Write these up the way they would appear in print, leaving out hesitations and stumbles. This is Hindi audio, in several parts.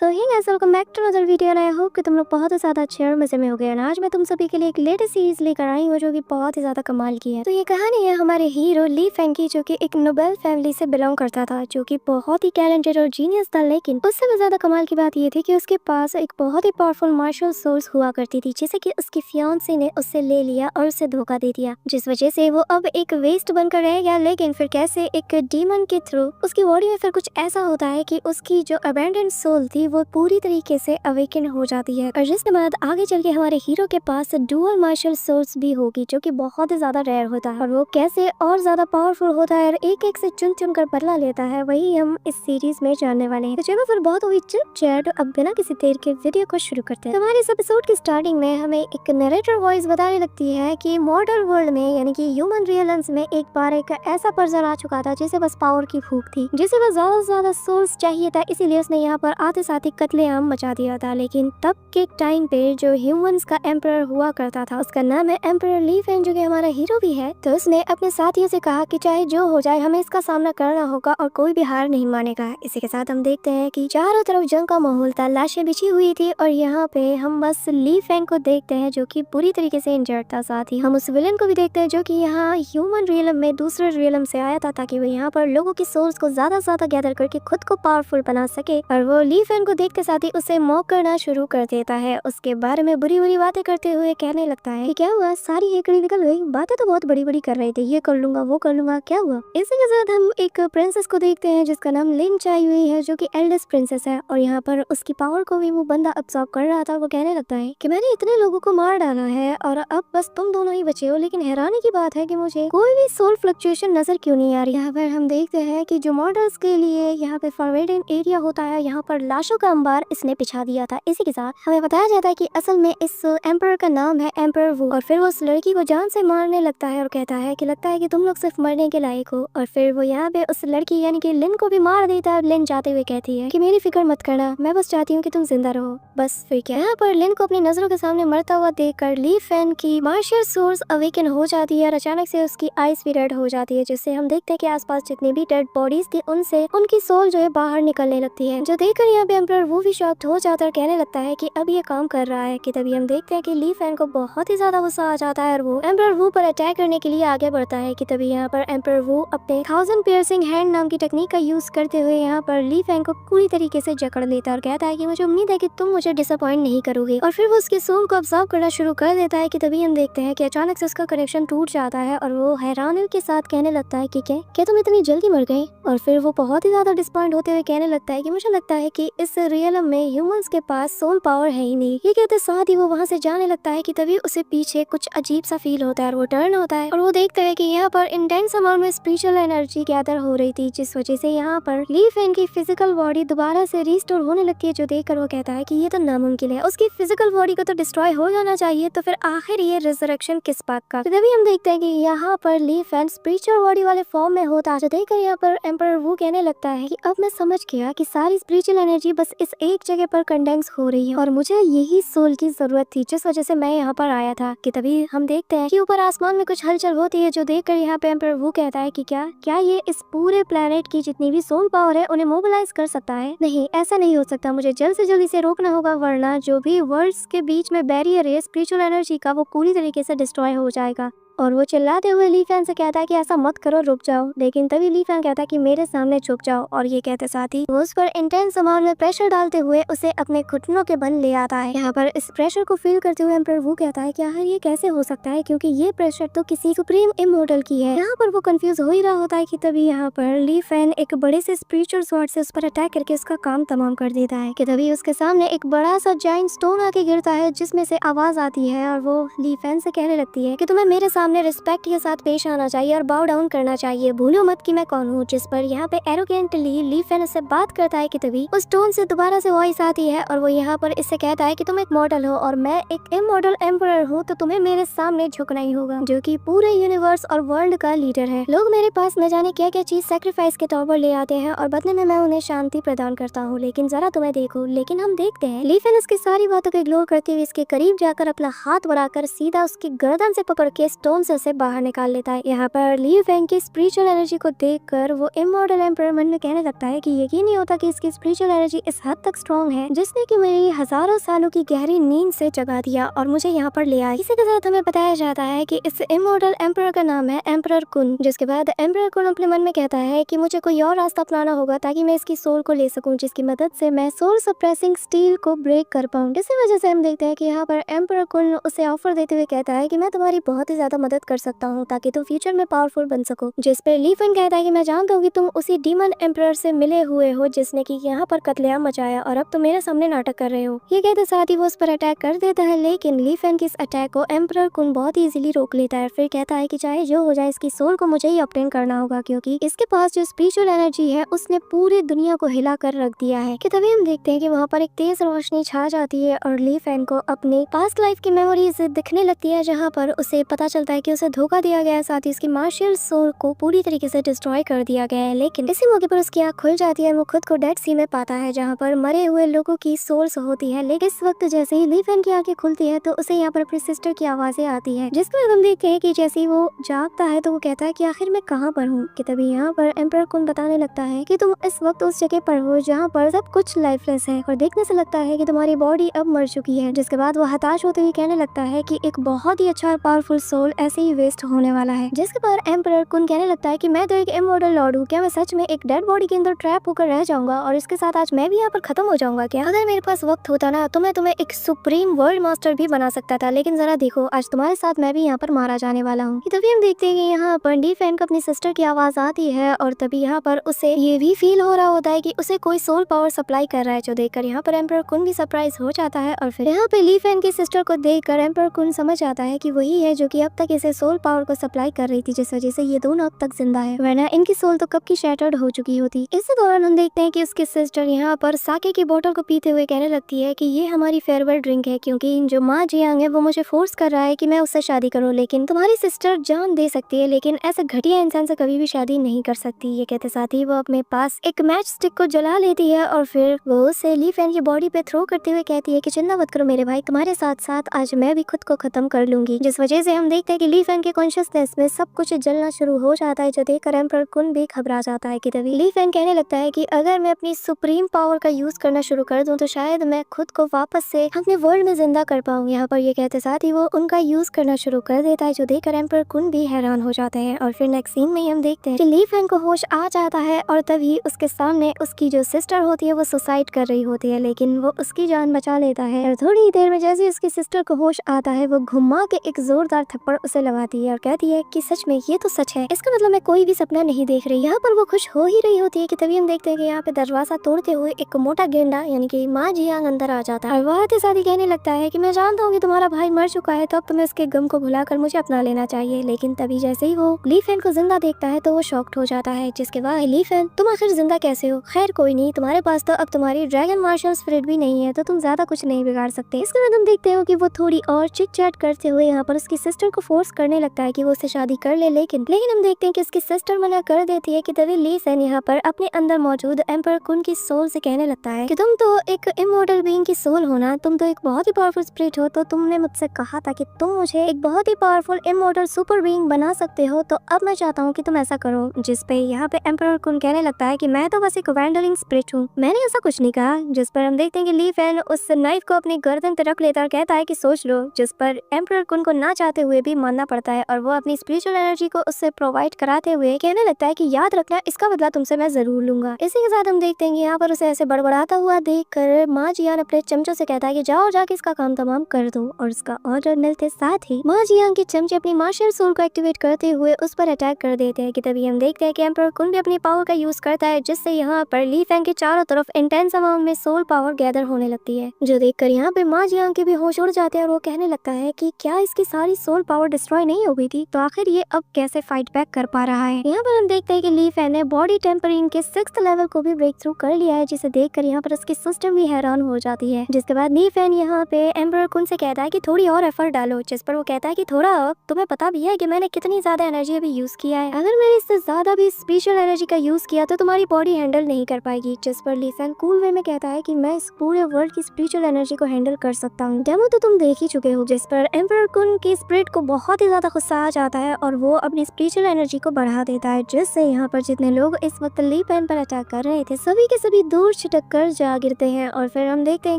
So hey guys, welcome back to another video and I hope कि तुम लोग बहुत ही ज़्यादा अच्छे और मज़े में हो गए। आज मैं तुम सभी के लिए एक लेटेस्ट सीरीज लेकर आई हूँ जो कि बहुत ही ज़्यादा कमाल की है। तो ये कहानी है हमारे हीरो ली फैंग की, जो कि एक नोबेल फैमिली से बिलोंग करता था, जो कि बहुत ही टैलेंटेड और जीनियस था। लेकिन उससे भी ज़्यादा कमाल की बात ये थी कि उसके पास एक बहुत ही पावरफुल मार्शल सोर्स हुआ करती थी, जिसे कि उसकी फियांसे ने उससे ले लिया और उसे धोखा दे दिया, जिस वजह से वो अब एक वेस्ट बनकर रह गया। लेकिन फिर कैसे एक डीमन के थ्रू उसकी बॉडी में फिर कुछ ऐसा होता है कि उसकी जो अबैंडन सोल थी वो पूरी तरीके से अवेकन हो जाती है, और जिसके बाद आगे चल के हमारे हीरो के पास डुअल मार्शल सोर्स भी होगी, जो कि बहुत ही ज्यादा रेयर होता है। और वो कैसे और ज्यादा पावरफुल होता है और एक एक से चुन चुन कर बदला लेता है, वही हम इस सीरीज में जानने वाले हैं। तो चलो फिर बहुत हुई चिट चैट, अब बिना किसी देर के वीडियो को शुरू करते हैं। हमारे इस एपिसोड की स्टार्टिंग में हमें एक नरेटर वॉइस बताने लगती है कि मॉडर्न वर्ल्ड में, यानी कि ह्यूमन रियल्स में, एक बार एक ऐसा पर्सन आ चुका था जिसे बस पावर की भूख थी, जिसे बस ज्यादा से ज्यादा सोर्स चाहिए था, इसीलिए उसने यहाँ पर आते साथ ही कत्लेआम मचा दिया था। लेकिन तब के टाइम पे जो ह्यूमंस का एम्परर हुआ करता था, उसका नाम है एम्परर ली फैंग, जो कि हमारा हीरो भी है। तो उसने अपने साथियों से कहा कि चाहे जो हो जाए हमें इसका सामना करना होगा और कोई भी हार नहीं मानेगा। इसी के साथ हम देखते हैं कि चारों तरफ जंग का माहौल था, लाशें बिछी हुई थी, और यहाँ पे हम बस ली फैंग को देखते हैं जो कि पूरी तरीके से इंजर्ड था। साथ ही हम उस विलन को भी देखते हैं जो कि यहाँ ह्यूमन रियलम में दूसरे रियलम से आया था, ताकि वो यहाँ पर लोगों की सोर्स को ज्यादा से ज्यादा गैदर करके खुद को पावरफुल बना सके। और वो ली फैंग को देखते साथ ही उसे मॉक करना शुरू कर देता है, उसके बारे में बुरी बुरी बातें करते हुए कहने लगता है कि क्या हुआ, सारी हेकड़ी निकल गई, बातें तो बहुत बड़ी बड़ी कर रहे थे, ये कर लूंगा वो कर लूंगा, क्या हुआ। इसी के साथ हम एक प्रिंसेस को देखते हैं जिसका नाम लिन चाई हुई है, जो कि एल्डेस्ट प्रिंसेस है, और यहाँ पर उसकी पावर को भी वो बंदा अब्सॉर्ब कर रहा था। वो कहने लगता है कि मैंने इतने लोगों को मार डाला है और अब बस तुम दोनों ही बचे हो, लेकिन हैरानी की बात है कि मुझे कोई भी सोल फ्लक्चुएशन नजर क्यों नहीं आ रही। यहाँ पर हम देखते हैं कि जो मॉडल्स के लिए यहाँ पे फॉरवर्डन एरिया होता है, यहाँ पर लाशों का अंबार इसने बिछा दिया था। इसी के साथ हमें बताया जाता है कि असल में इस एम्परर का नाम है एम्परर वू, और फिर वो उस लड़की को जान से मारने लगता है और कहता है कि लगता है कि तुम लोग सिर्फ मरने के लायक हो। और फिर वो यहाँ पे उस लड़की यानी कि लिन को भी मार देता है। लिन जाते हुए कहती है कि मेरी फिक्र मत करना, मैं बस चाहती हूँ कि तुम जिंदा रहो, बस। फिर क्या, यहाँ पर लिन को अपनी नजरों के सामने मरता हुआ देखकर ली फैंग की मार्शियल सोर्स अवेकन हो जाती है और अचानक से उसकी आइज भी रेड हो जाती है, जिससे हम देखते हैं कि आसपास जितनी भी डेड बॉडीज थी उनसे उनकी सोल जो है बाहर निकलने लगती है, जो देखकर यहाँ पे एम्परर वो भी शॉक्ड हो जाता है और कहने लगता है कि अब ये काम कर रहा है। कि तभी हम देखते हैं कि ली फैंग को बहुत ही ज्यादा गुस्सा आ जाता है और वो एम्परर वू पर अटैक करने के लिए आगे बढ़ता है। कि तभी यहाँ पर एम्परर वू अपने 1000 पियर्सिंग हैंड नाम की टेक्निक का यूज करते हुए यहाँ पर ली फैंग को पूरी तरीके से जकड़ लेता है और कहता है कि मुझे उम्मीद है कि तुम मुझे डिसअपॉइंट नहीं करोगे, और फिर वो उसके सोल को ऑब्जर्व करना शुरू कर देता है। कि तभी हम देखते हैं कि अचानक से उसका कनेक्शन टूट जाता है और वो हैरानी के साथ कहने लगता है कि क्या तुम इतनी जल्दी मर गए। और फिर वो बहुत ही ज्यादा डिसअपॉइंट होते हुए कहने लगता है कि मुझे लगता है कि इस रियलम में ह्यूमंस के पास सोल पावर है ही नहीं। ये कहते साथ ही वो वहाँ से जाने लगता है। कि तभी उसे पीछे कुछ अजीब सा फील होता है और वो टर्न होता है और वो देखता है कि यहाँ पर इंटेंस अमाउंट में स्पिरिचुअल एनर्जी गैदर हो रही थी, जिस वजह से यहाँ पर ली फैंग की फिजिकल बॉडी दोबारा से रिस्टोर होने लगती है, जो देखकर वो कहता है कि ये तो नामुमकिन है, उसकी फिजिकल बॉडी को तो डिस्ट्रॉय हो जाना चाहिए, तो फिर आखिर ये रिजरेक्शन किस बात का। तभी हम देखते हैं कि यहाँ पर ली फैंग स्पिरिचुअल बॉडी वाले फॉर्म में होता है, जो देखकर यहाँ पर एम्परर वो कहने लगता है कि अब मैं समझ गया कि सारी स्पिरिचुअल एनर्जी बस इस एक जगह पर कंडेंस हो रही है और मुझे यही सोल की जरूरत थी, जिस वजह से मैं यहाँ पर आया था। कि तभी हम देखते हैं कि ऊपर आसमान में कुछ हलचल होती है, जो देखकर यहाँ पे एम्परर वो कहता है कि क्या ये इस पूरे प्लेनेट की जितनी भी सोल पावर है उन्हें मोबिलाइज कर सकता है। नहीं, ऐसा नहीं हो सकता, मुझे जल्द से जल्द इसे रोकना होगा, वरना जो भी वर्ल्ड्स के बीच में बैरियर है स्पिरिचुअल एनर्जी का, वो पूरी तरीके से डिस्ट्रॉय हो जाएगा। और वो चिल्लाते हुए ली फैंग से कहता है कि ऐसा मत करो, रुक जाओ। लेकिन तभी ली फैंग कहता है कि मेरे सामने झुक जाओ, और ये कहते साथ ही वो उस पर इंटेंस अमाउंट में प्रेशर डालते हुए उसे अपने घुटनों के बल ले आता है। यहाँ पर इस प्रेशर को फील करते हुए एम्परर वो कहता है कि आखिर ये कैसे हो सकता है, क्योंकि ये प्रेशर तो किसी सुप्रीम इमॉर्टल की है। यहाँ पर वो कंफ्यूज हो ही रहा होता है कि तभी यहाँ पर ली फैंग एक बड़े से स्पिरिचुअल स्वॉर्ड से उस पर अटैक करके उसका काम तमाम कर देता है। कि तभी उसके सामने एक बड़ा सा जाइंट स्टोन आके गिरता है, जिसमें से आवाज आती है और वो ली फैंग से कहने लगती है कि तुम्हें मेरे सामने रिस्पेक्ट के साथ पेश आना चाहिए और बाउ डाउन करना चाहिए, भूलो मत कि मैं कौन हूँ। जिस पर यहाँ पे एरोगेंटली ली फैंग उससे बात करता है। कि तभी उस टोन से दोबारा से वॉइस आती है और वो यहाँ पर इससे कहता है कि तुम एक मॉडल हो और मैं एक इमॉर्टल एम्परर हूँ, तो तुम्हें मेरे सामने झुकना ही होगा, जो कि पूरे यूनिवर्स और वर्ल्ड का लीडर है। लोग मेरे पास न जाने क्या क्या चीज सैक्रिफाइस के तौर पर ले आते हैं और बदले में मैं उन्हें शांति प्रदान करता हूँ, लेकिन जरा तुम्हें देखो। लेकिन हम देखते हैं ली फैंग उसकी सारी बातों को इग्नोर करते हुए इसके करीब जाकर अपना हाथ बढ़ाकर सीधा उसकी गर्दन से पकड़ के स्टोन स्टोन से उसे बाहर निकाल लेता है। यहाँ पर ली फैंग की स्पिरिचुअल एनर्जी को देखकर वो इमॉर्टल एम्परर मन में कहने लगता है कि यकीन नहीं होता कि इसकी स्पिरिचुअल एनर्जी इस हद तक स्ट्रॉन्ग है जिसने कि मेरी हजारों सालों की गहरी नींद से जगा दिया और मुझे यहाँ पर ले आया। इसी के साथ हमें बताया जाता है कि इस इमॉर्टल एम्परर का नाम है एम्परर कुन। जिसके बाद एम्परर कुन अपने मन में कहता है कि मुझे कोई और रास्ता अपनाना होगा ताकि मैं इसकी सोल को ले सकूं, जिसकी मदद से मैं सोल सप्रेसिंग स्टील को ब्रेक कर पाऊं। इसी वजह से हम देखते हैं कि यहाँ पर एम्परर कुन उसे ऑफर देते हुए कहता है कि मैं तुम्हारी बहुत ही ज्यादा मदद कर सकता हूँ ताकि तुम फ्यूचर में पावरफुल बन सको। जिस पे ली फैंग कहता है कि मैं जानता हूँ कि तुम उसी डीमन एम्परर से मिले हुए हो जिसने कि यहाँ पर कत्लेआम मचाया और अब तुम मेरे सामने नाटक कर रहे हो। ये कहते साथ ही वो उस पर अटैक कर देता है, लेकिन ली फैंग की इस अटैक को एम्परर कुन बहुत इजीली रोक लेता है। फिर कहता है कि चाहे जो हो जाए इसकी सोल को मुझे ही ऑब्टेन करना होगा क्योंकि इसके पास जो स्पिरिचुअल एनर्जी है उसने पूरी दुनिया को हिला कर रख दिया है। कि तभी हम देखते हैं कि वहाँ पर एक तेज रोशनी छा जाती है और ली फैंग को अपने पास्ट लाइफ की मेमोरीज दिखने लगती है जहाँ पर उसे पता चलता है कि उसे धोखा दिया गया है, साथ ही उसकी मार्शियल सोल को पूरी तरीके से डिस्ट्रॉय कर दिया गया है। लेकिन इसी मौके पर उसकी आँख खुल जाती है, वो खुद को डेड सी में पाता है जहाँ पर मरे हुए लोगों की सोल्स होती है। लेकिन इस वक्त जैसे ही ली फैंग की आंखें खुलती है तो उसे यहाँ पर अपनी सिस्टर की आवाजें आती है, जिसके बाद हम देखते हैं कि जैसे ही वो जागता है तो वो कहता है कि आखिर मैं कहाँ पर हूँ। कि तभी यहाँ पर एम्परर कुन बताने लगता है कि तुम इस वक्त उस जगह पर हो जहाँ पर सब कुछ लाइफलेस है और देखने से लगता है कि तुम्हारी बॉडी अब मर चुकी है। जिसके बाद वो हताश होते हुए कहने लगता है कि एक बहुत ही अच्छा और पावरफुल सोल ऐसे ही वेस्ट होने वाला है। जिसके बाद एम्परर कुन कहने लगता है कि मैं तो एक इमॉर्टल लॉर्ड हूँ, क्या मैं सच में एक डेड बॉडी के अंदर ट्रैप होकर रह जाऊंगा और इसके साथ आज मैं भी यहाँ पर खत्म हो जाऊंगा क्या? अगर मेरे पास वक्त होता ना तो मैं तुम्हें एक सुप्रीम वर्ल्ड मास्टर भी बना सकता था, लेकिन जरा देखो आज तुम्हारे साथ मैं भी यहाँ पर मारा जाने वाला हूँ। तभी हम देखते हैं कि यहाँ पर ली फैंग को अपनी सिस्टर की आवाज आती है और तभी यहाँ पर उसे ये भी फील हो रहा होता है कि उसे कोई सोल पावर सप्लाई कर रहा है, जो देखकर यहाँ पर एम्परर कुन भी सरप्राइज हो जाता है। और फिर यहाँ पे ली फैंग की सिस्टर को देखकर एम्परर कुन समझ आता है कि वही है जो कि अब तक इसे सोल पावर को सप्लाई कर रही थी, जिस वजह से ये दोनों अब तक जिंदा है, वरना इनकी सोल तो कब की शैटर्ड हो चुकी होती। इसी दौरान हम देखते हैं कि उसकी सिस्टर यहाँ पर साके की बोतल को पीते हुए कहने लगती है कि ये हमारी फेयरवेल ड्रिंक है क्योंकि जो माँ जियांग है वो मुझे फोर्स कर रहा है कि मैं उससे शादी करूं, लेकिन तुम्हारी सिस्टर जान दे सकती है लेकिन ऐसे घटिया इंसान से कभी भी शादी नहीं कर सकती। ये कहते साथ ही वो अपने पास एक मैच स्टिक को जला लेती है और फिर वो उसे ली फैंग की बॉडी पे थ्रो करते हुए कहती है कि चिंता मत करो मेरे भाई, तुम्हारे साथ साथ आज मैं भी खुद को खत्म कर लूंगी। जिस वजह से हम देखते हैं कि ली फैंग के कॉन्शियसनेस में सब कुछ जलना शुरू हो जाता है, जो देखकर एम्परर कुन भी घबरा जाता है। कि तभी ली फैंग कहने लगता है कि अगर मैं अपनी सुप्रीम पावर का यूज करना शुरू कर दूं तो शायद मैं खुद को वापस से अपने वर्ल्ड में जिंदा कर पाऊं। यहाँ पर ये कहते साथ ही वो उनका यूज करना शुरू कर देता है, जो देखकर एम्परर कुन भी हैरान हो जाते हैं। और फिर नेक्स्ट सीन में हम देखते हैं कि ली फैंग को होश आ जाता है और तभी उसके सामने उसकी जो सिस्टर होती है वो सुसाइड कर रही होती है, लेकिन वो उसकी जान बचा लेता है। और थोड़ी ही देर में जैसे ही उसकी सिस्टर को होश आता है वो घुमा के एक जोरदार थप्पड़ उसे लगाती है और कहती है कि सच में ये तो सच है, इसका मतलब मैं कोई भी सपना नहीं देख रही। यहाँ पर वो खुश हो ही रही होती है कि तभी हम देखते हैं कि यहाँ पे दरवाजा तोड़ते हुए एक मोटा गेंडा यानी कि माँ जियांग अंदर आ जाता है और वह आते साथ ही कहने लगता है कि मैं जानता हूँ कि तुम्हारा भाई मर चुका है, तो अब तुम्हें उसके गम को भुलाकर मुझे अपना लेना चाहिए। लेकिन तभी जैसे ही वो ली फैंग को जिंदा देखता है तो वो शॉक्ड हो जाता है, जिसके बाद ली फैंग तुम आखिर जिंदा कैसे हो? खैर कोई नहीं, तुम्हारे पास तो अब तुम्हारी ड्रैगन मार्शल स्पिरिट भी नहीं है तो तुम ज्यादा कुछ नहीं बिगाड़ सकते। इसके बाद हम देखते हो कि वो थोड़ी और चिट चैट करते हुए यहाँ पर उसकी सिस्टर को फोर्स करने लगता है कि वो उससे शादी कर ले, लेकिन हम देखते हैं कि उसकी सिस्टर मना कर देती है। कि तभी ली फैंग यहाँ पर अपने अंदर मौजूद एम्परर कुन की सोल से कहने लगता है कि तुम तो एक इमॉर्टल बीइंग की सोल हो ना, तुम तो एक बहुत ही पावरफुल स्पिरिट हो, तो तुमने मुझसे कहा था कि तुम मुझे एक बहुत ही पावरफुल इमॉर्टल सुपर बीइंग बना सकते हो, तो अब मैं चाहता हूँ कि तुम ऐसा करो। जिस पे यहाँ पे एम्परर कुन कहने लगता है कि मैं तो बस एक वैंडलिंग स्पिरिट हूँ, मैंने ऐसा कुछ नहीं कहा। जिस पर हम देखते हैं कि ली फैंग उस नाइफ को अपनी गर्दन पे रख लेता और कहता है कि सोच लो, जिस पर एम्परर कुन को ना चाहते हुए भी मानना पड़ता है और वो अपनी स्पिरिचुअल एनर्जी को उससे प्रोवाइड कराते हुए कहने लगता है कि याद रखना, इसका बदला तुमसे मैं जरूर लूंगा। इसी के साथ हम देखते हैं कि यहाँ पर उसे ऐसे बड़बड़ाता हुआ देखकर माँ जियांग अपने चमचों से कहता है कि जाओ जाके इसका काम तमाम कर दो, और उसका ऑर्डर मिलते साथ ही माँ जियांग के चमचे अपनी मार्शल सोल को एक्टिवेट करते हुए उस पर अटैक कर देते हैं। कि तभी हम देखते हैं कि एम्परर कुन भी अपनी पावर का यूज करता है, जिससे यहाँ पर ली फैंग के चारों तरफ इंटेंस अमाउंट में सोल पावर गैदर होने लगती है, जो देखकर यहाँ पे माँ जियांग के भी होश उड़ जाते हैं और वो कहने लगता है कि क्या इसकी सारी सोल पावर डिस्ट्रॉय नहीं हो गई थी, तो आखिर ये अब कैसे फाइट बैक कर पा रहा है। यहाँ पर हम देखते हैं कि ली फैंग ने बॉडी टेम्परिंग के 6th लेवल को भी ब्रेक थ्रू कर लिया है, जिसे देखकर यहाँ पर उसकी सिस्टम भी हैरान हो जाती है। जिसके बाद ली फैंग यहाँ पे एम्परर कुन से कहता है कि थोड़ी और एफर्ट डालो, जिस पर वो कहता है कि थोड़ा अब तुम्हें पता भी है कि मैंने कितनी ज्यादा एनर्जी अभी यूज किया है, अगर मैंने इससे ज्यादा भी स्पेशल एनर्जी का यूज किया तो तुम्हारी बॉडी हैंडल नहीं कर पाएगी। जिस पर ली फैंग कूल वे में कहता है कि मैं इस पूरे वर्ल्ड की स्पिरिचुअल एनर्जी को हैंडल कर सकता हूँ, डेमो तो तुम देख ही चुके हो। जिस पर एम्परर कुन की स्पिरिट को बहुत ही ज्यादा गुस्सा आ जाता है और वो अपनी स्पिरिचुअल एनर्जी को बढ़ा देता है, जिससे यहाँ पर जितने लोग इस वक्त ली फैन पर अटैक कर रहे थे सभी के सभी दूर छिटक कर जा गिरते हैं। और फिर हम देखते हैं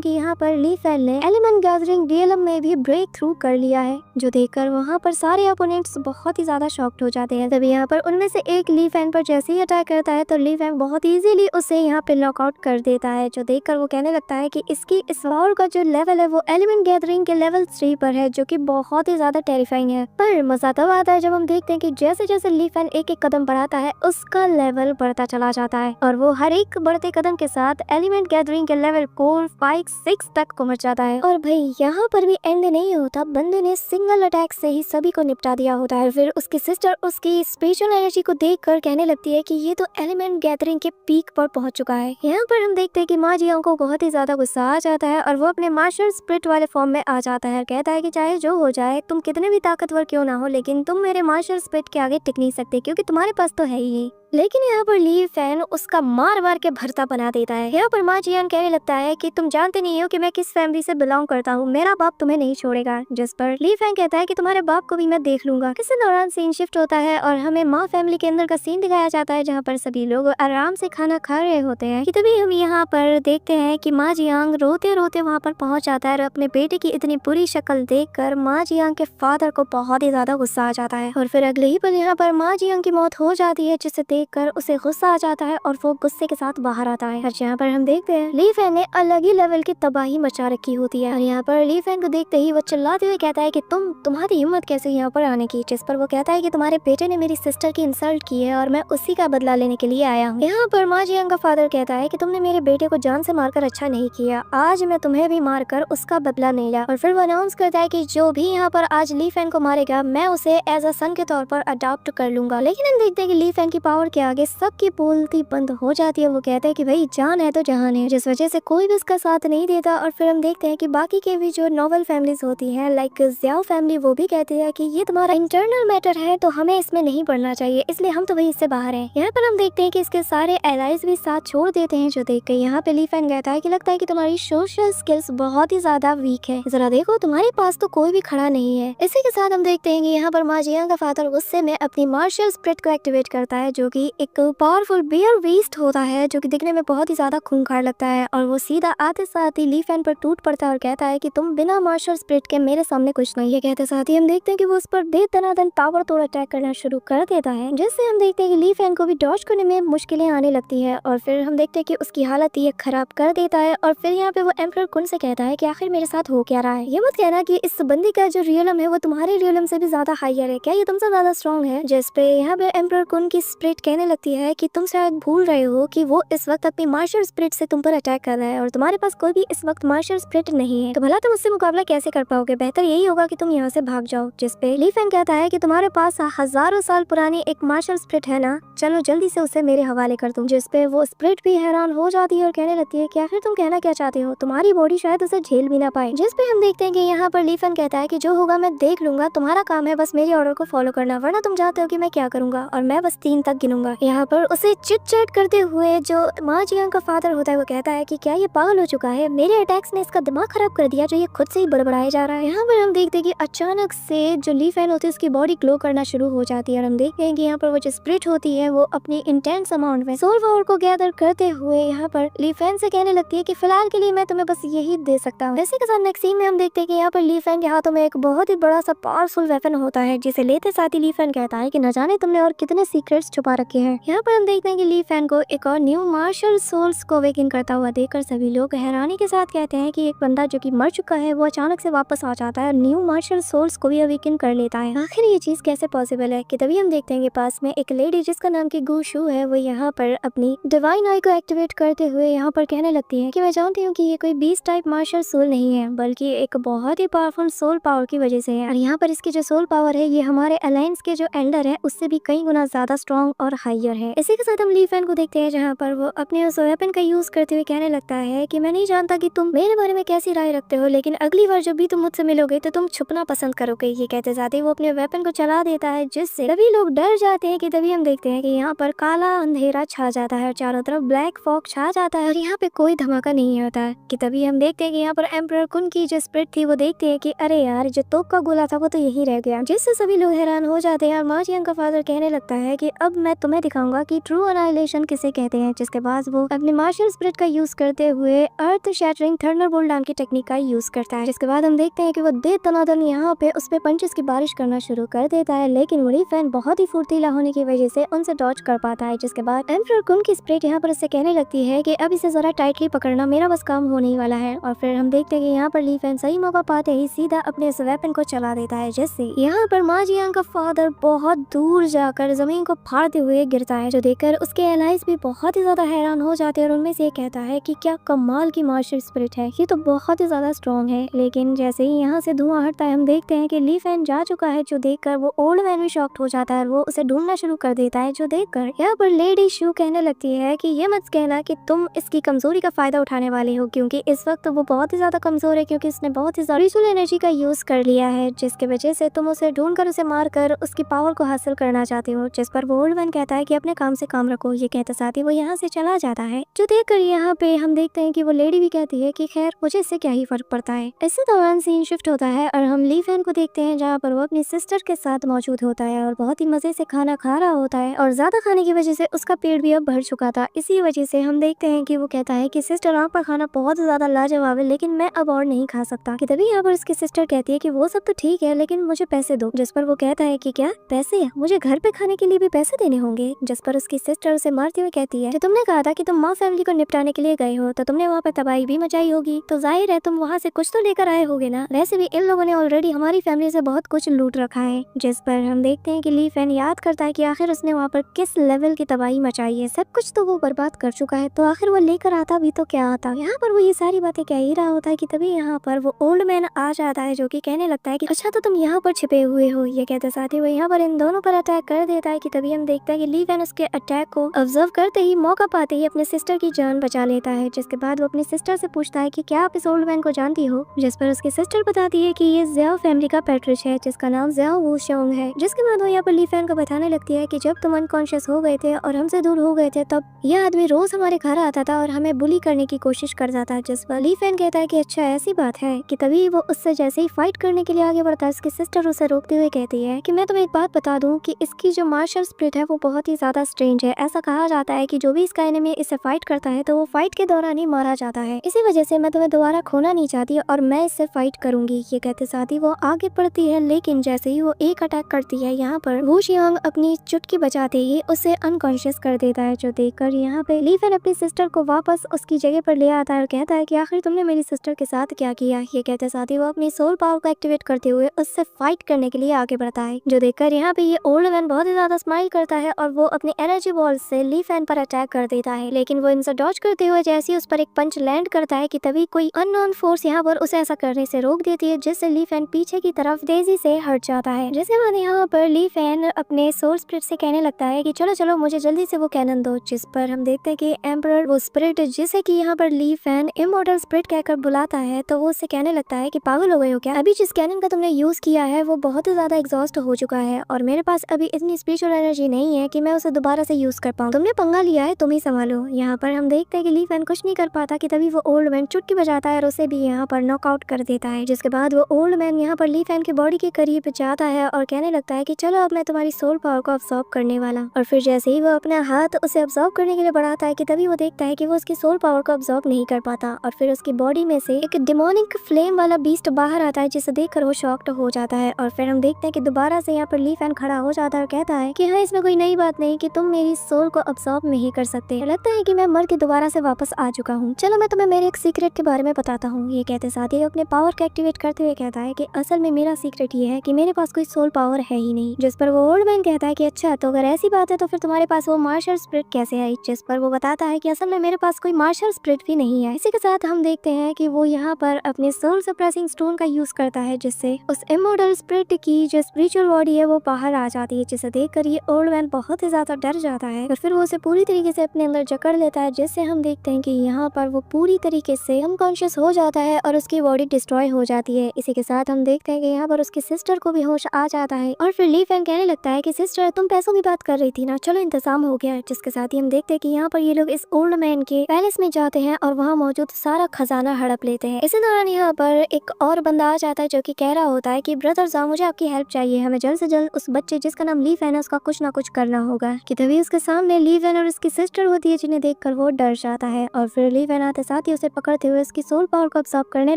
कि यहाँ पर ली फैन ने एलिमेंट गैदरिंग डीएलएम में भी ब्रेक थ्रू कर लिया है, जो देखकर वहाँ पर सारे अपोनेंट्स बहुत ही ज्यादा शॉक्ड हो जाते हैं। तभी यहाँ पर उनमें से एक ली फैन पर जैसे ही अटैक करता है तो ली फैन बहुत इजीली उसे यहाँ पे लॉकआउट कर देता है, जो देखकर वो कहने लगता है कि इसकी इस पावर का जो लेवल है वो एलिमेंट गैदरिंग के लेवल 3 पर है, जो कि बहुत ही ज्यादा टेरिफाइंग है। पर मजा तब आता है जब हम देखते हैं कि जैसे जैसे ली फैन एक एक कदम बढ़ाता है उसका लेवल बढ़ता चला जाता है और वो हर एक बढ़ते कदम के साथ एलिमेंट गैदरिंग के लेवल 4, 5, 6 तक पहुंच जाता है। और भाई यहाँ पर भी एंड नहीं होता, बंदे ने सिंगल अटैक से ही सभी को निपटा दिया होता है। फिर उसकी सिस्टर उसकी स्पिरिचुअल एनर्जी को देखकर कहने लगती है कि ये तो एलिमेंट गैदरिंग के पीक पर पहुंच चुका है। यहाँ पर हम देखते हैं कि माँ जियांग को बहुत ही ज्यादा गुस्सा आ जाता है और वो अपने मार्शल स्पिरिट वाले फॉर्म में आ जाता है। कहता है कि चाहे जो हो जाए, तुम कितने भी ताकतवर क्यों ना हो, लेकिन तुम मेरे मार्शल स्पिरिट के आगे टिक नहीं सकते, क्योंकि तुम्हारे पास तो है ही। लेकिन यहाँ पर ली फैन उसका मार मार के भरता बना देता है। यहाँ पर माँ जियांग कहने लगता है कि तुम जानते नहीं हो कि मैं किस फैमिली से बिलोंग करता हूँ, मेरा बाप तुम्हें नहीं छोड़ेगा। जिस पर ली फैन कहता है कि तुम्हारे बाप को भी मैं देख लूंगा। इसी दौरान सीन शिफ्ट होता है और हमें माँ फैमिली के अंदर का सीन दिखाया जाता है, जहाँ पर सभी लोग आराम से खाना खा रहे होते हैं कि तभी हम यहाँ पर देखते हैं कि माँ जियांग रोते रोते वहाँ पर पहुँच जाता है और अपने बेटे की इतनी बुरी शक्ल देख कर माँ जियांग के फादर को बहुत ही ज्यादा गुस्सा आ जाता है। और फिर अगले ही पल यहाँ पर माँ जियांग की मौत हो जाती है, जिसे देखकर उसे गुस्सा आ जाता है और वो गुस्से के साथ बाहर आता है। और यहाँ पर हम देखते हैं ली फैन ने अलग ही लेवल की तबाही मचा रखी होती है और यहाँ पर ली फैन को देखते ही वो चिल्लाते हुए कहता है कि तुम्हारी हिम्मत कैसे यहाँ पर आने की। जिस पर वो कहता है कि तुम्हारे बेटे ने मेरी सिस्टर की इंसल्ट की है और मैं उसी का बदला लेने के लिए आया हूँ। यहाँ पर माँ जियांग का फादर कहता है कि तुमने मेरे बेटे को जान से मारकर अच्छा नहीं किया, आज मैं तुम्हें भी मारकर उसका बदला नहीं लिया। और फिर वो अनाउंस करता है कि जो भी यहाँ पर आज ली फैन को मारेगा मैं उसे एज अ सन के तौर पर अडॉप्ट कर लूंगा। लेकिन हम देखते हैं कि ली फैन की पावर के आगे सबकी बोलती बंद हो जाती है। वो कहता है कि भाई जान है तो जहान है, जिस वजह से कोई भी इसका साथ नहीं देता। और फिर हम देखते हैं कि बाकी के भी जो नॉवल फैमिलीज होती हैं लाइक ज़ियाओ फैमिली, वो भी कहती है कि ये तुम्हारा इंटरनल मैटर है तो हमें इसमें नहीं पढ़ना चाहिए, इसलिए हम तो भाई इससे बाहर हैं। यहाँ पर हम देखते हैं कि इसके सारे एलाइज भी साथ छोड़ देते हैं, जो देख के यहाँ पे ली फैन कहता है कि लगता है कि तुम्हारी सोशल स्किल्स बहुत ही ज्यादा वीक है, जरा देखो तुम्हारे पास तो कोई भी खड़ा नहीं है। इसी के साथ हम देखते हैं कि यहाँ पर माँ जियांग का फादर गुस्से में अपनी मार्शल स्पिरिट को एक्टिवेट करता है, जो कि एक पावरफुल बियर बीस्ट होता है, जो कि दिखने में बहुत ही ज्यादा खूंखार लगता है। और वो सीधा आते साथ ही ली फैन पर टूट पड़ता है और कहता है कि तुम बिना मार्शल स्पिरिट के मेरे सामने कुछ नहीं है। कहते साथ ही हम देखते हैं कि वो उस पर बेतनादन ताबड़तोड़ अटैक करना शुरू कर देता है, जिससे हम देखते हैं कि ली फैन को भी डॉज करने में मुश्किलें आने लगती है। और फिर हम देखते हैं कि उसकी हालत ये खराब कर देता है। और फिर यहाँ पे वो एम्परर कुन से कहता है कि आखिर मेरे साथ हो क्या रहा है, ये मत कहना कि इस बंदी का जो रियलम है वो तुम्हारे रियलम से भी ज्यादा हायर है, क्या ये तुमसे ज्यादा स्ट्रॉन्ग है। जिस पे यहाँ पे एम्परर कुन की स्पिरिट कहने लगती है कि तुम शायद भूल रहे हो कि वो इस वक्त अपनी मार्शल स्पिरिट से तुम पर अटैक कर रहा है और तुम्हारे पास कोई भी इस वक्त मार्शल स्पिरिट नहीं है, तो भला तुम उससे मुकाबला कैसे कर पाओगे, बेहतर यही होगा कि तुम यहाँ से भाग जाओ। जिस पे ली फैन कहता है कि तुम्हारे पास हजारों साल पुरानी एक मार्शल स्पिरिट है ना, चलो जल्दी से उसे मेरे हवाले कर दूं। जिस पे वो स्पिरिट भी हैरान हो जाती है और कहने लगती है कि आखिर तुम कहना क्या चाहते हो, तुम्हारी बॉडी शायद उसे झेल भी ना पाए। जिस पे हम देखते हैं कि यहाँ पर ली फैन कहता है कि जो होगा मैं देख लूंगा, तुम्हारा काम है बस मेरे ऑर्डर को फॉलो करना, वरना तुम जानते हो कि मैं क्या करूंगा और मैं बस 3 तक गिनूंगा। यहाँ पर उसे चिट चैट करते हुए जो माँ जियांग का फादर होता है वो कहता है कि क्या ये पागल हो चुका है, मेरे अटैक्स ने इसका दिमाग खराब कर दिया जो ये खुद से ही बड़बड़ाया जा रहा है। यहाँ पर हम देखते हैं कि अचानक से जो ली फैन होती है उसकी बॉडी ग्लो करना शुरू हो जाती है और हम देखते हैं कि यहाँ पर वो जो स्पिरिट होती है वो अपनी इंटेंस अमाउंट में सोल पावर को गैदर करते हुए यहाँ पर ली फैन से कहने लगती है कि फिलहाल के लिए मैं तुम्हें बस यही दे सकता हूँ। इसी के साथ नेक्स्ट सीन में हम देखते हैं कि यहाँ पर ली फैन के हाथों में एक बहुत ही बड़ा सा पावरफुल वेपन होता है, जिसे लेते साथ ही ली फैन कहता है कि न जाने तुमने और कितने सीक्रेट्स छुपा रखे हैं। यहाँ पर हम देखते हैं कि ली फैन को एक और न्यू मार्शल सोल्स को अवेकन करता हुआ देखकर सभी लोग हैरानी के साथ कहते हैं कि एक बंदा जो कि मर चुका है वो अचानक से वापस आ जाता है और न्यू मार्शल सोल्स को भी अवेकन कर लेता है। आखिर ये चीज कैसे पॉसिबल है कि तभी हम देखते हैं कि पास में एक लेडी जिसका नाम की गू शू है, वो यहाँ पर अपनी डिवाइन आई को एक्टिवेट करते हुए यहाँ पर कहने लगती है कि मैं जानती हूँ कि ये कोई 20 टाइप मार्शल सोल नहीं है, बल्कि एक बहुत ही पावरफुल सोल पावर की वजह से है। और यहाँ पर इसकी जो सोल पावर है ये हमारे अलायंस के जो एंडर है उससे भी कई गुना ज्यादा स्ट्रॉन्ग और हायर है। इसी के साथ हम ली फैन को देखते हैं जहाँ पर वो अपने उस वेपन का यूज करते हुए कहने लगता है कि मैं नहीं जानता कि तुम मेरे बारे में कैसी राय रखते हो, लेकिन अगली बार जब भी तुम मुझसे मिलोगे तो तुम छुपना पसंद करोगे। ये कहते साथ ही वो अपने वेपन को चला देता है, जिससे सभी लोग डर जाते हैं। कि तभी हम देखते हैं कि यहाँ पर काला अंधेरा छा जाता है और चारों तरफ ब्लैक फॉग छा जाता है और यहाँ पे कोई धमाका नहीं होता है। कि तभी हम देखते हैं कि यहाँ पर एम्परर कुन की जो स्पिरिट थी वो देखते हैं कि अरे यार जो तोप का गोला था वो तो यही रह गया, जिससे सभी लोग हैरान हो जाते हैं। और मा जियांग का फादर कहने लगता है कि अब मैं तुम्हें दिखाऊंगा कि ट्रू अनाइलेशन किसे कहते हैं, जिसके बाद वो अपने मार्शल स्पिरिट का यूज करते हुए अर्थ शैटरिंग थंडरबोल्ट नाम की टेक्निक का यूज करता है। जिसके बाद हम देखते हैं कि वो दे तनादन यहाँ पे उस पे पंचेस की बारिश करना शुरू कर देता है, लेकिन वो ली फैन बहुत ही फुर्तीला होने की वजह से उनसे डॉज कर पाता है। जिसके बाद एम्परर कुन की स्पिरिट यहाँ पर उससे कहने लगती है कि अब इसे जरा टाइटली पकड़ना, मेरा बस काम होने ही वाला है। और फिर हम देखते हैं कि यहाँ पर ली फैन सही मौका पाते ही सीधा अपने इस वेपन को चला देता है, जिससे यहाँ पर मा जियांग का फादर बहुत दूर जाकर जमीन को फाड़ते हुए गिरता है, जो देखकर उसके एलाइज भी बहुत ही ज्यादा हैरान हो जाते हैं। और उनमें से एक कहता है कि क्या कमाल की मार्शल स्पिरिट है, ये तो बहुत ही ज्यादा स्ट्रॉन्ग है। लेकिन जैसे ही यहाँ से धुआं हटता है हम देखते हैं कि ली फैन जा चुका है, जो देखकर वो ओल्ड मैन भी शॉक्ड हो जाता है और वो उसे ढूंढना शुरू कर देता है। जो देखकर यहाँ पर लेडी शू कहने लगती है कि ये मत कहना कि तुम इसकी कमजोरी का फायदा उठाने वाले हो, क्योंकि इस वक्त वो बहुत ही ज्यादा कमजोर है, क्योंकि उसने बहुत ही स्पिरिचुअल एनर्जी का यूज कर लिया है, जिसके वजह से तुम उसे ढूंढकर उसे मारकर उसकी पावर को हासिल करना चाहते हो। जिस पर वो ओल्ड मैन कहता है कि अपने काम से काम रखो। ये कहते साथ ही वो यहाँ से चला जाता है। जो देखकर यहाँ पे हम देखते हैं कि वो लेडी भी कहती है कि खैर मुझे इससे क्या ही फर्क पड़ता है। इसी दौरान सीन शिफ्ट होता है और हम ली फैन को देखते हैं जहाँ पर वो अपनी सिस्टर के साथ मौजूद होता है और बहुत ही मजे से खाना खा रहा होता है, और ज्यादा खाने की वजह से उसका पेट भी अब भर चुका था। इसी वजह से हम देखते हैं कि वो कहता है कि सिस्टर आप का खाना बहुत ज्यादा लाजवाब है, लेकिन मैं अब और नहीं खा सकता। कि तभी यहाँ पर उसकी सिस्टर कहती है कि वो सब तो ठीक है, लेकिन मुझे पैसे दो। जिस पर वो कहता है कि क्या पैसे, मुझे घर पे खाने के लिए भी पैसे देने होंगे। जिस पर उसकी सिस्टर उसे मारते हुए कहती है, तुमने कहा था कि तुम माँ फैमिली को निपटाने के लिए गए हो, तो तुमने वहाँ पर तबाही भी मचाई होगी, तो जाहिर है तुम वहाँ से कुछ तो लेकर आए होगे ना। वैसे भी इन लोगों ने ऑलरेडी हमारी फैमिली से बहुत कुछ लूट रखा है। जिस पर हम देखते हैं कि ली फैन याद करता है कि आखिर उसने वहाँ पर किस लेवल की तबाही मचाई है, सब कुछ तो वो बर्बाद कर चुका है, तो आखिर वो लेकर आता भी तो क्या आता। यहाँ पर वो ये सारी बातें कह ही रहा होता है कि तभी यहाँ पर वो ओल्ड मैन आ जाता है, जो कि कहने लगता है कि अच्छा तो तुम यहाँ पर छिपे हुए हो। ये कहते साथ ही वो यहाँ पर इन दोनों पर अटैक कर देता है। कि तभी हम देखते हैं कि ली फैन उसके अटैक को ऑब्जर्व करते ही मौका पाते ही अपने सिस्टर की जान बचा लेता है। जिसके बाद वो अपनी सिस्टर से पूछता है कि क्या आप इस ओल्ड मैन को जानती हो। जिस पर उसकी सिस्टर बताती है कि ये ज़ियाओ फैमिली का पैट्रिच है, जिसका नाम ज़ियाओ वूशोंग है। जिसके बाद वो यहाँ पर ली फैन को बताने लगती है कि जब तुम अनकॉन्शियस हो गए थे और हमसे दूर हो गए थे, तब यह आदमी रोज हमारे घर आता था और हमें बुली करने की कोशिश करता था। जिस पर ली फैन कहता है कि अच्छा ऐसी बात है। कि तभी वो उससे जैसे ही फाइट करने के लिए आगे बढ़ता है, उसकी सिस्टर उसे रोकते हुए कहती है कि मैं तुम्हें एक बात बता दूं कि इसकी जो मार्शल स्पिरिट है वो बहुत ही ज्यादा स्ट्रेंज है। ऐसा कहा जाता है कि जो भी इसका एनिमी इससे फाइट करता है तो वो फाइट के दौरान ही मारा जाता है। इसी वजह से मैं तुम्हें दोबारा खोना नहीं चाहती और मैं इससे फाइट करूंगी। ये कहते साथ ही वो आगे बढ़ती है, लेकिन जैसे ही वो एक अटैक करती है यहाँ पर वू शियांग अपनी चुटकी बजाते ही उसे अनकॉन्शियस कर देता है। जो देखकर यहाँ पे ली फैन अपनी सिस्टर को वापस उसकी जगह पर ले आता है और कहता है कि आखिर तुमने मेरी सिस्टर के साथ क्या किया। ये कहते साथ ही वो अपनी सोल पावर को एक्टिवेट करते हुए उससे फाइट करने के लिए आगे बढ़ता है। जो देखकर यहाँ पे ये ओल्ड मैन बहुत ही ज्यादा स्माइल करता है और वो अपनी एनर्जी बॉल से ली फैन पर अटैक कर देता है, लेकिन वो इनसे डॉज करते हुए जैसे ही उस पर एक पंच लैंड करता है कि तभी कोई अननोन फोर्स यहाँ पर उसे ऐसा करने से रोक देती है, जिससे ली फैन पीछे की तरफ तेजी से हट जाता है। जिसके बाद यहाँ पर ली फैन अपने सोल स्पिरिट से कहने लगता है कि चलो चलो मुझे जल्दी से वो कैनन दो। जिस पर हम देखते हैं कि एम्परर वो स्पिरिट जिसे कि यहाँ पर ली फैन इमॉर्टल स्पिरिट कहकर बुलाता है, तो वो उससे कहने लगता है कि पागल हो गए हो क्या, अभी जिस कैनन का तुमने यूज किया है वो बहुत ही ज्यादा एग्जॉस्ट हो चुका है और मेरे पास अभी इतनी स्पिरिचुअल एनर्जी नहीं है कि मैं उसे दोबारा से यूज कर पाऊँ। तुमने पंगा लिया है, तुम ही संभालो। यहाँ पर हम देखते हैं कि ली फैन कुछ नहीं कर पाता कि तभी वो ओल्ड मैन चुटकी बजाता है और उसे भी यहाँ पर नॉकआउट कर देता है। जिसके बाद वो ओल्ड मैन यहाँ पर ली फैन की बॉडी के करीब जाता है और कहने लगता है कि चलो अब मैं तुम्हारी सोल पावर को अब्सॉर्ब करने वाला। और फिर जैसे ही वो अपना हाथ उसे अब्सॉर्ब करने के लिए बढ़ाता है कि तभी वो देखता है कि वो उसकी सोल पावर को अब्सॉर्ब नहीं कर पाता और फिर उसकी बॉडी में से एक डिमोनिक फ्लेम वाला बीस्ट बाहर आता है, जिसे देखकर वो शॉक्ड हो जाता है। और फिर हम देखते हैं कि दोबारा से यहाँ पर ली फैन खड़ा हो जाता है और कहता है कि हाँ इसमें कोई नई बात नहीं कि तुम मेरी सोल को अब्सॉर्ब नहीं कर सकते, लगता है कि मैं मर के दोबारा से वापस आ चुका हूँ। चलो मैं तुम्हें मेरे एक सीक्रेट के बारे में बताता हूँ। ये कहते साथ ही अपने पावर को एक्टिवेट करते हुए कहता है कि असल में मेरा सीक्रेट ये है कि मेरे पास कोई सोल पावर है ही नहीं। जिस पर वो ओल्ड मैन कहता है कि अच्छा तो अगर ऐसी बात है तो फिर तुम्हारे पास वो मार्शल स्पिरिट कैसे आई। जिस पर वो बताता है कि असल में मेरे पास कोई मार्शल स्पिरिट भी नहीं है। इसी के साथ हम देखते हैं कि वो यहाँ पर अपने सोल सप्रेसिंग स्टोन का यूज करता है, जिससे उस इमॉर्टल स्पिरिट की जो स्पिरिचुअल बॉडी है वो बाहर आ जाती है, जिसे देखकर ये ओल्ड मैन बहुत ही ज्यादा डर जाता है और फिर वो उसे पूरी तरीके से अपने अंदर जकड़ लेता है, जिससे हम देखते हैं कि यहाँ पर वो पूरी तरीके से अनकॉन्शियस हो जाता है और उसकी बॉडी डिस्ट्रॉय हो जाती है। इसी के साथ हम देखते हैं कि यहाँ पर उसकी सिस्टर को भी होश आ जाता है और फिर ली फैंग कहने लगता है कि सिस्टर तुम पैसों की बात कर रही थी ना, चलो इंतजाम हो गया। जिसके साथ ही हम देखते हैं कि यहाँ पर ये लोग इस ओल्ड मैन के पैलेस में जाते हैं और वहाँ मौजूद सारा खजाना हड़प लेते हैं। इसी दौरान यहाँ पर एक और बंदा आ जाता है जो कि कह रहा होता है कि ब्रदर साहब मुझे आपकी हेल्प चाहिए, हमें जल्द से जल्द उस बच्चे जिसका नाम ली फैन है उसका कुछ ना कुछ करना होगा। कि तभी उसके सामने ली फैन और उसकी सिस्टर होती है, जिन्हें देखकर वो डर जाता है और फिर ली फैन आते साथ ही उसे पकड़ते हुए उसकी सोल पावर को अब्सॉर्ब करने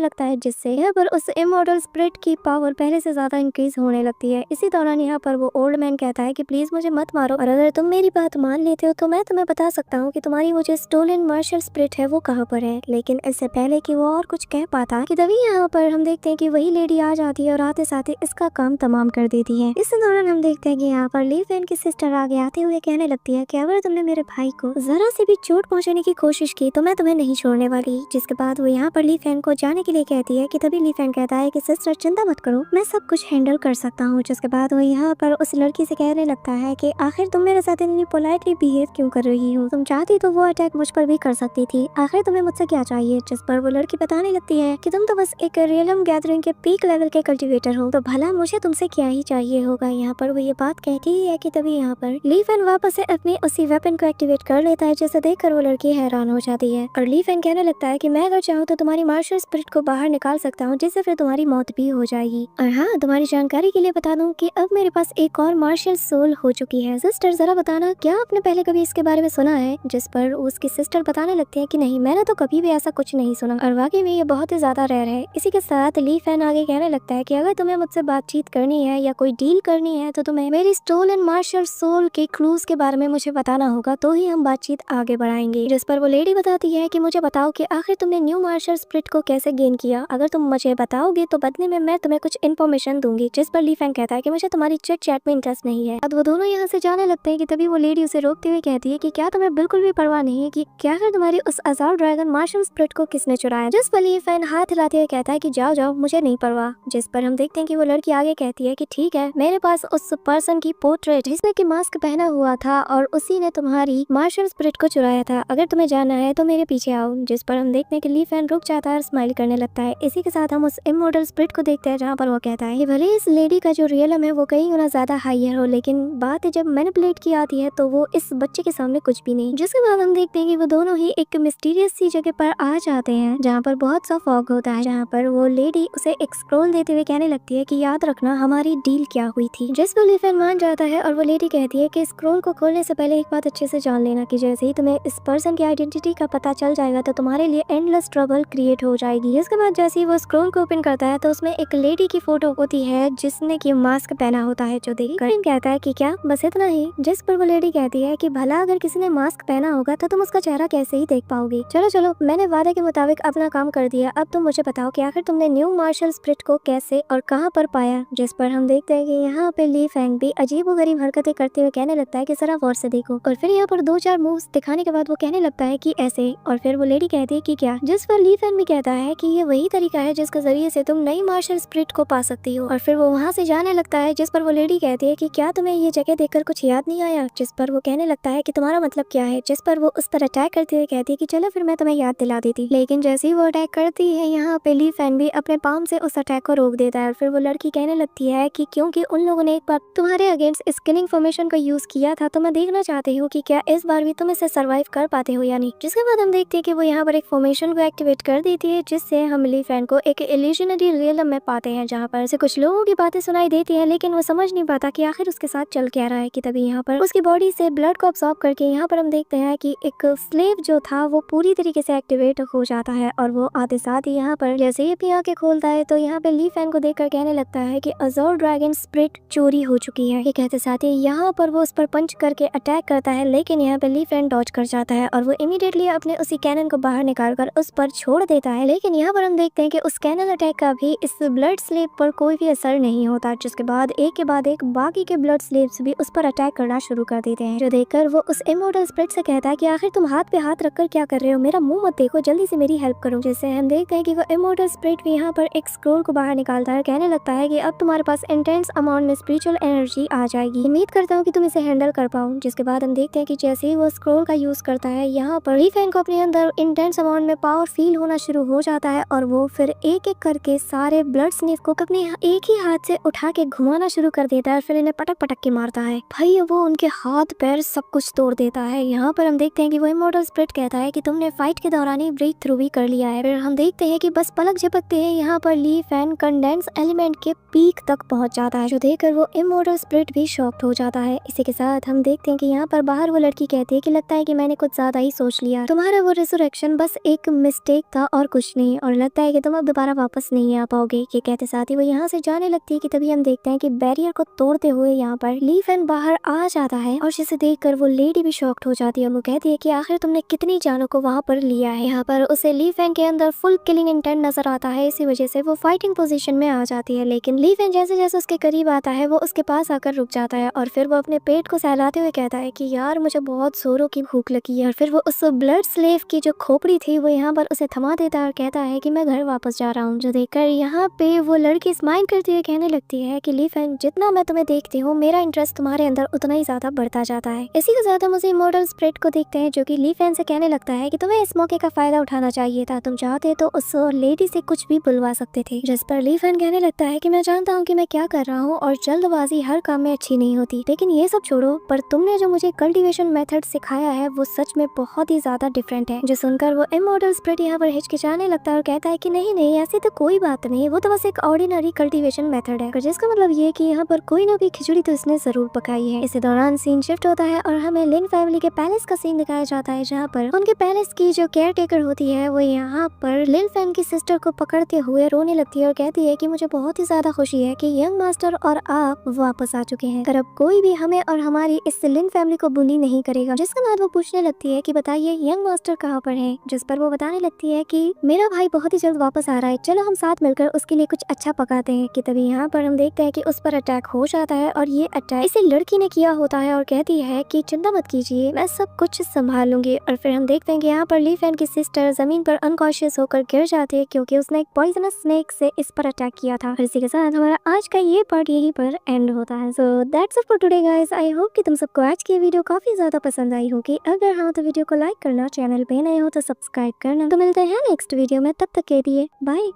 लगता है, जिससे यहाँ पर उस इमॉर्टल स्पिरिट की पावर पहले से ज्यादा इंक्रीज होने लगती है। इसी दौरान यहाँ पर वो ओल्ड मैन कहता है कि प्लीज मुझे मत मारो और अगर तुम मेरी बात मान लेते हो तो मैं तुम्हें बता सकता हूँ कि तुम्हारी वो जो स्टोलन मार्शल स्पिरिट है वो कहाँ पर है। लेकिन इससे पहले कि वो और कुछ कह पाता कि तभी यहाँ पर हम देखते हैं कि वही लेडी आ जाती है और आते साथ ही इसका काम तमाम कर देती है। इस दौरान हम देखते हैं कि यहाँ पर ली फैन की सिस्टर आगे आते हुए कहने लगती है कि अगर तुमने मेरे भाई को जरा सी भी चोट पहुंचाने की कोशिश की तो मैं तुम्हें नहीं छोड़ने वाली। जिसके बाद वो यहाँ पर ली फैन को जाने के लिए कहती है कि तभी ली फैन कहता है कि सिस्टर चिंता मत करो, मैं सब कुछ हैंडल कर सकता हूँ। जिसके बाद वो यहाँ पर उस लड़की से कहने लगता है कि आखिर तुम मेरे साथ इतनी पोलाइटली बिहेव क्यों कर रही हो, तुम चाहती तो वो अटैक मुझ पर भी कर सकती थी, आखिर तुम्हें मुझसे क्या चाहिए। जिस पर वो लड़की बताने लगती है कि तुम तो बस एक रियलम गैदरिंग के पीक लेवल के कल्टीवेटर हो, तो भला मुझे तुमसे क्या ही चाहिए होगा। यहाँ पर वो ये बात कहती ही है कि तभी यहाँ पर ली फैन वापस से अपनी उसी वेपन को एक्टिवेट कर लेता है, जिसे देखकर वो लड़की हैरान हो जाती है और ली फैन कहने लगता है कि मैं अगर चाहूँ तो तुम्हारी मार्शल स्पिरिट को बाहर निकाल सकता हूँ, जिससे फिर तुम्हारी मौत भी हो जाएगी। और हाँ, तुम्हारी जानकारी के लिए बता दूं कि अब मेरे पास एक और मार्शल सोल हो चुकी है। सिस्टर जरा बताना क्या आपने पहले कभी इसके बारे में सुना है। जिस पर उसकी सिस्टर बताने लगती है कि नहीं, मैंने तो कभी भी ऐसा कुछ नहीं सुना और वाकई में ये बहुत ही ज्यादा रेयर है। इसी के साथ ली फैन आगे कहने लगता है कि अगर तुम्हें मुझसे बातचीत करनी है या कोई डील करनी है तो तुम्हें मेरी स्टोलन मार्शल सोल के क्लूज के बारे में मुझे बताना होगा, तो ही हम बातचीत आगे बढ़ाएंगे। जिस पर वो लेडी बताती है कि मुझे बताओ कि आखिर तुमने न्यू मार्शल स्पिरिट को कैसे गेन किया, अगर तुम मुझे बताओगे तो बदले में मैं तुम्हें कुछ इन्फॉर्मेशन दूंगी। जिस पर ली फैन कहता है कि मुझे तुम्हारी चिट चैट में इंटरेस्ट नहीं है। अब वो दोनों यहाँ से जाने लगते हैं कि तभी वो लेडी उसे रोकते हुए कहती है कि क्या तुम्हें बिल्कुल भी परवाह नहीं है कि क्या फिर तुम्हारी उस अज़ार ड्रैगन मार्शल स्पिरिट को किसने चुराया। जिस पर ली फैन हाथ हिलाते हुए कहता है कि जाओ जाओ, मुझे नहीं परवाह। जिस पर हम देखते हैं कि वो लड़की आगे कहती है कि ठीक है, मेरे पास उस पर्सन की पोर्ट्रेट जिसने की मास्क पहना हुआ था और उसी ने तुम्हारी मार्शल स्पिरिट को चुराया था, अगर तुम्हें जाना है तो मेरे पीछे आओ। जिस पर हम देखते हैं कि ली फैन रुक जाता है और स्माइल करने लगता है। इसी के साथ हम उस इमॉर्टल स्पिरिट को देखते हैं जहाँ पर वो कहता है भले इस लेडी का जो रियलम है वो कई गुना ज्यादा हायर हो, लेकिन बात जब मैनिपुलेट की आती है तो वो इस बच्चे के सामने कुछ भी नहीं। जिसके बाद हम देखते हैं कि वो दोनों ही एक मिस्टीरियस सी जगह पर आ जाते हैं जहाँ पर बहुत सा फॉग होता है, जहाँ पर वो लेडी उसे एक स्क्रोल देते हुए कहने लगती है कि याद रखना हमारी डील क्या हुई थी। जिस पर ली फैन मान जाता है और वो लेडी कहती है कि स्क्रोल को खोलने से पहले एक बात अच्छे से जान लेना कि जैसे ही तुम्हें इस पर्सन की आइडेंटिटी का पता चल जाएगा तो तुम्हारे लिए एंडलेस ट्रबल क्रिएट हो जाएगी। इसके बाद जैसे ही वो स्क्रोल को ओपन करता है तो उसमें एक लेडी की फोटो होती है जिसने की मास्क पहना होता है, जो देख कर कहता है कि क्या बस इतना ही। जिस पर वो लेडी कहती है कि भला अगर किसी ने मास्क पहना होगा तो तुम उसका चेहरा कैसे ही देख पाओगे। चलो चलो, मैंने वादे के मुताबिक अपना काम कर दिया, अब तुम मुझे बताओ कि आखिर तुमने न्यू मार्शल स्पिरिट को कैसे और कहां पर पाया। जिस पर हम देखते हैं कि यहाँ पे ली फैंग भी अजीबोगरीब हरकतें करते हुए कहने लगता है कि जरा गौर से देखो, और फिर यहाँ पर 2-4 मूव्स दिखाने के बाद वो कहने लगता है कि ऐसे, और फिर वो लेडी कहती है कि क्या। जिस पर ली फैंग भी कहता है कि ये वही तरीका है जिसके जरिए से तुम नई मार्शल स्पिरिट को पा सकती हो, और फिर वो वहाँ से जाने लगता है। जिस पर वो लेडी कहती है कि क्या तुम्हें ये जगह देखकर कुछ याद नहीं आया। जिस पर वो कहने लगता है कि तुम्हारा मतलब क्या है। जिस पर वो उस पर अटैक करते हुए कहती है कि चलो फिर मैं तुम्हें याद दिला देती। लेकिन जैसे ही वो अटैक करती है यहाँ पे ली फैन भी अपने पाम से उस अटैक को रोक देता है। फिर वो लड़की कहने लगती है कि क्योंकि उन लोगों ने एक बार तुम्हारे अगेंस्ट स्किनिंग फॉर्मेशन का यूज किया था तो मैं देखना चाहती हूँ कि क्या इस बार भी तुम इसे सर्वाइव कर पाते हो या नहीं। जिसके बाद हम देखते हैं कि वो यहाँ पर एक फॉर्मेशन को एक्टिवेट कर देती है, जिससे हम ली फैन को एक इल्यूजनरी रियलम में पाते हैं जहाँ पर से कुछ लोगों की बातें सुनाई देती है, लेकिन वो समझ नहीं पाता कि आखिर उसके साथ चल क्या रहा है। कि तभी यहाँ पर उसकी बॉडी से ब्लड को अब्सॉर्ब करके यहाँ पर हम देखते हैं कि एक स्लेव जो था वो पूरी तरीके से एक्टिवेट हो जाता है, और वो आते साथ ही यहाँ पर जैसे ही अपनी आंखें खोलता है तो यहाँ पे ली फैन को देखकर कहने लगता है कि अज़ोर ड्रैगन स्पिरिट चोरी हो चुकी है। ये कहते साथ ही यहाँ पर वो उस पर पंच करके अटैक करता है, लेकिन यहाँ पे ली फैन डॉज कर जाता है और वो इमीडिएटली अपने उसी कैनन को बाहर निकाल कर उस पर छोड़ देता है। लेकिन यहाँ पर हम देखते हैं कि उस कैनन अटैक का भी इस ब्लड स्लेव पर कोई भी असर नहीं होता, जिसके बाद एक के बाद एक बाकी के ब्लड स्लेव्स भी उस पर अटैक करना शुरू कर देते हैं, जो देखकर वो उस इमॉर्टल स्पिरिट से कहता है कि आखिर तुम हाथ पे हाथ रखकर क्या कर रहे हो, मेरा मुंह मत देखो, जल्दी से मेरी हेल्प करो। जिससे हम देखते हैं कि वो इमॉर्टल स्पिरिट भी यहाँ पर एक स्क्रोल को बाहर निकालता है, कहने लगता है कि अब तुम्हारे पास इंटेंस अमाउंट में स्पिरिचुअल एनर्जी आ जाएगी। उम्मीद करता हूँ कि तुम इसे हैंडल कर पाओ। जिसके बाद हम देखते हैं कि जैसे ही वो स्क्रॉल का यूज करता है, यहाँ पर ली फैंग को अपने अंदर इंटेंस अमाउंट में पावर फील होना शुरू हो जाता है और वो फिर एक एक करके सारे ब्लड स्निफ को अपने एक ही हाथ से उठा के घुमाना शुरू कर देता है, फिर इन्हें पटक पटक के मारता है। भाई वो उनके हाथ पैर सब कुछ तोड़ देता है। यहाँ पर हम देखते हैं कि वो इमॉर्टल स्पिरिट कहता है कि तुमने फाइट के दौरान ही ब्रेक थ्रू भी कर लिया है। फिर हम देखते हैं कि बस पलक झपकते हैं यहाँ पर ली फैंग कंडेंस एलिमेंट के पीक तक पहुंच जाता है, जो देखकर वो इमॉर्टल स्पिरिट भी शॉक्ड हो जाता है। इसी के साथ हम देखते हैं कि यहाँ पर बाहर वो लड़की कहती है कि लगता है कि मैंने कुछ ज्यादा ही सोच लिया, तुम्हारा वो रिजरेक्शन बस एक मिस्टेक था और कुछ नहीं, और लगता है कि तुम अब दोबारा वापस नहीं आ पाओगे। ये कहते साथ ही वो यहाँ से जाने लगती है कि तभी हम देखते हैं कि बैरियर को तोड़ते हुए यहाँ पर ली फैंग बाहर आ जाता है और जिसे देखकर वो लेडी भी शॉक्ड हो जाती है। वो कहती है कि आखिर तुमने कितनी जानों को वहाँ पर लिया है। यहाँ पर उसे ली फैंग के अंदर फुल किलिंग इंटेंट नजर आता है, इसी वजह से वो फाइटिंग पोजीशन में आ जाती है। लेकिन ली फैंग जैसे जैसे उसके करीब आता है वो उसके पास आकर रुक जाता है और फिर वो अपने पेट को सहलाते हुए कहता है कि यार मुझे बहुत जोरों की भूख लगी है। और फिर वो उस ब्लड स्लेव की जो खोपड़ी थी वो यहाँ पर उसे थमा देता है और कहता है कि मैं घर वापस जा रहा हूँ। जो देखकर यहाँ पे वो लड़की स्माइल करती हुए कहने लगती है कि ली फैंग, जितना मैं तुम्हें देखती हूँ मेरा इंटरेस्ट तुम्हारे अंदर उतना ही ज्यादा बढ़ता जाता है। इसी के साथ हम उसे इमॉर्टल स्पिरिट को देखते हैं जो कि ली फैंग से कहने लगता है कि तुम्हें इस मौके का फायदा उठाना चाहिए था, तुम चाहते तो उस लेडी से कुछ भी बुलवा सकते थे। जिस पर ली फैंग कहने लगता है कि मैं जानता हूँ कि मैं क्या कर रहा हूँ और जल्दबाजी हर काम में अच्छी नहीं होती, लेकिन ये सब छोड़ो, पर तुमने जो मुझे कल्टीवेशन मेथड सिखाया है वो सच में बहुत ही ज्यादा डिफरेंट है। जो सुनकर वो इमॉर्टल स्पिरिट यहाँ पर हिचकिचाने लगता है और कहता है कि नहीं नहीं, ऐसी तो कोई बात नहीं, वो तो बस एक ऑर्डिनरी कल्टीवेशन मेथड है, जिसका मतलब ये कि यहाँ पर कोई ना कोई खिचड़ी तो इसने जरूर पकाई है। इसी दौरान सीन शिफ्ट होता है और हमें लिन फैमिली के पैलेस का सीन दिखाया जाता है, जहाँ पर उनके पैलेस की जो केयर टेकर होती है वो यहाँ पर लिन फैंग की सिस्टर को पकड़ते हुए रोने लगती है और कहती है कि मुझे बहुत ही ज्यादा खुशी है कि यंग मास्टर और आप वापस आ चुके हैं, पर अब कोई भी हमें और हमारी इस लिन फैमिली को बुली नहीं करेगा। जिसके बाद वो पूछने लगती है कि बताइए यंग मास्टर कहाँ पर है। जिस पर वो बताने लगती है कि मेरा भाई बहुत ही जल्द वापस आ रहा है, चलो हम साथ मिलकर उसके लिए कुछ अच्छा पकाते हैं। कि तभी यहाँ पर हम देखते हैं कि उस पर अटैक हो जाता है और ये अटैक इसे लड़की ने किया होता है और कहती है कि चिंता मत कीजिए, मैं सब कुछ संभाल लूंगी। और फिर हम देखते हैं कि यहाँ पर ली फैंग की सिस्टर जमीन पर अनकॉन्शियस होकर गिर जाती है क्योंकि उसने एक पॉइजनस स्नेक से इस पर अटैक किया था। इसी के साथ हमारा आज का ये पार्ट यहीं पर एंड होता है। So that's it for today guys. I hope कि तुम सबको आज की वीडियो काफी ज्यादा पसंद आई होगी। अगर हाँ तो वीडियो को लाइक करना, चैनल पे नए हो तो सब्सक्राइब करना। तो मिलते हैं नेक्स्ट वीडियो में, तब तक के लिए बाय।